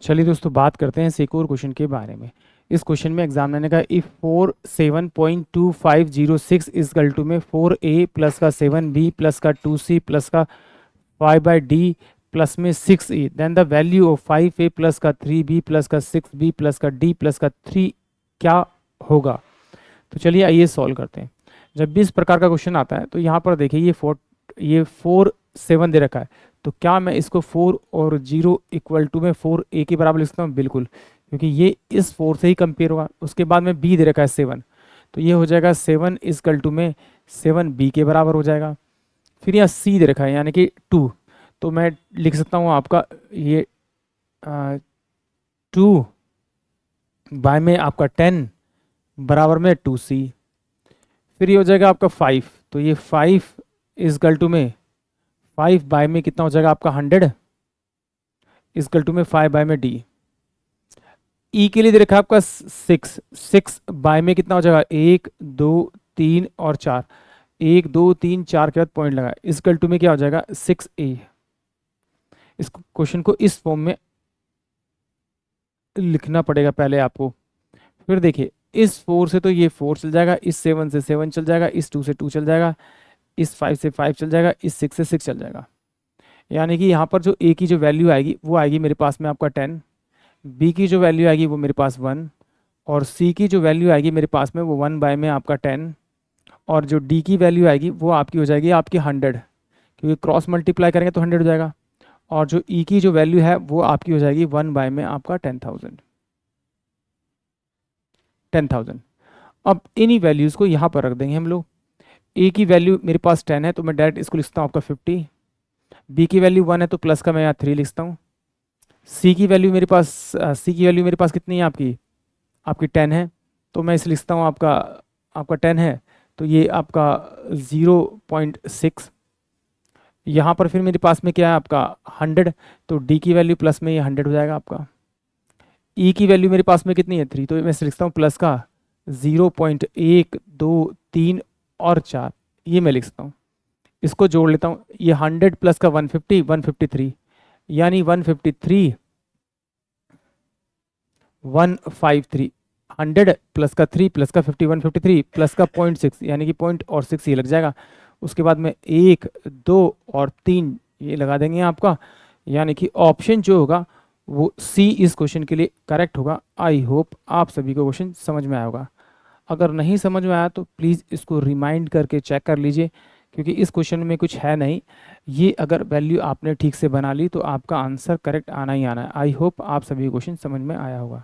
चलिए दोस्तों, बात करते हैं इस एक और क्वेश्चन के बारे में। इस क्वेश्चन में एग्जामिनर ने कहा इफ 47.2506 इज इक्वल टू में 4a प्लस का 7b प्लस का 2c प्लस का 5/d प्लस में 6a, then the value of 5a plus का 3b प्लस का 6b प्लस का d प्लस का 3 क्या होगा। तो चलिए आइए सॉल्व करते हैं। जब भी इस प्रकार का क्वेश्चन आता है तो यहाँ पर देखिए ये 4 7 दे रखा है। तो क्या मैं इसको 4 और 0 इक्वल टू में 4a के बराबर लिख सकता हूँ? बिल्कुल, क्योंकि ये इस 4 से ही कंपेयर होगा। उसके बाद में b दे रखा है 7, तो ये हो जाएगा 7 इक्वल टू में 7b के बराबर हो जाएगा। फिर यहाँ c दे रखा है यानी कि 2, तो मैं लिख सकता हूँ आपका ये 2 बाय में आपका 10 बराबर में 2c। फिर ये हो जाएगा आपका 5, तो ये 5 इक्वल टू में 5 बाय में कितना हो जाएगा आपका 100 इक्वल टू में 5 बाय में d। ई के लिए दे रखा है आपका 6 बाय में कितना हो जाएगा 1 2 3 और 4, 1 2 3 4 के बाद पॉइंट लगा, इक्वल टू में क्या हो जाएगा 6a। इस क्वेश्चन को इस फॉर्म में लिखना पड़ेगा पहले आपको। फिर देखिए इस 4 से तो ये 4 चल जाएगा, इस 7 से 7 चल जाएगा, इस 2 से 2 चल जाएगा, इस 5 से 5 चल जाएगा, इस 6 से 6 चल जाएगा। यानी कि यहाँ पर जो a की जो वैल्यू आएगी वो आएगी मेरे पास में आपका 10, b की जो वैल्यू आएगी वो मेरे पास 1, और c की जो वैल्यू आएगी मेरे पास में वो 1 बाय में आपका 10, और जो d की वैल्यू आएगी वो आपकी हो जाएगी आपकी 100, क्योंकि क्रॉस मल्टीप्लाई करेंगे तो 100 हो जाएगा। और जो e की जो वैल्यू है वो आपकी हो जाएगी 1 बाय में आपका 10,000। अब इन्हीं वैल्यूज़ को यहाँ पर रख देंगे हम लोग। a की वैल्यू मेरे पास 10 है तो मैं डायरेक्ट इसको लिखता हूँ आपका 50, b की वैल्यू 1 है तो प्लस का मैं यहाँ 3 लिखता हूँ, c की वैल्यू मेरे पास कितनी है आपकी 10 है, तो मैं इसे लिखता हूँ आपका 10 है तो ये आपका 0.6। यहाँ पर फिर मेरे पास में क्या है आपका 100, तो d की वैल्यू प्लस में ये 100 हो जाएगा आपका। e की वैल्यू मेरे पास में कितनी है 3, तो मैं इसे लिखता हूँ प्लस का 0.1 2 3 और 4, ये मैं लिख सकता हूँ। इसको जोड़ लेता हूँ, ये 100 प्लस का 150 153, यानी 153 100 प्लस का 3 प्लस का 50 153 प्लस का 0.6 यानी कि पॉइंट और 6 ये लग जाएगा। उसके बाद में 1 2 और 3 ये लगा देंगे आपका, यानी कि ऑप्शन जो होगा वो सी इस क्वेश्चन के लिए करेक्ट होगा। आई होप आप सभी को क्वेश्चन समझ में आया होगा। अगर नहीं समझ में आया तो प्लीज़ इसको रिमाइंड करके चेक कर लीजिए, क्योंकि इस क्वेश्चन में कुछ है नहीं। ये अगर वैल्यू आपने ठीक से बना ली तो आपका आंसर करेक्ट आना ही आना है। आई होप आप सभी क्वेश्चन समझ में आया होगा।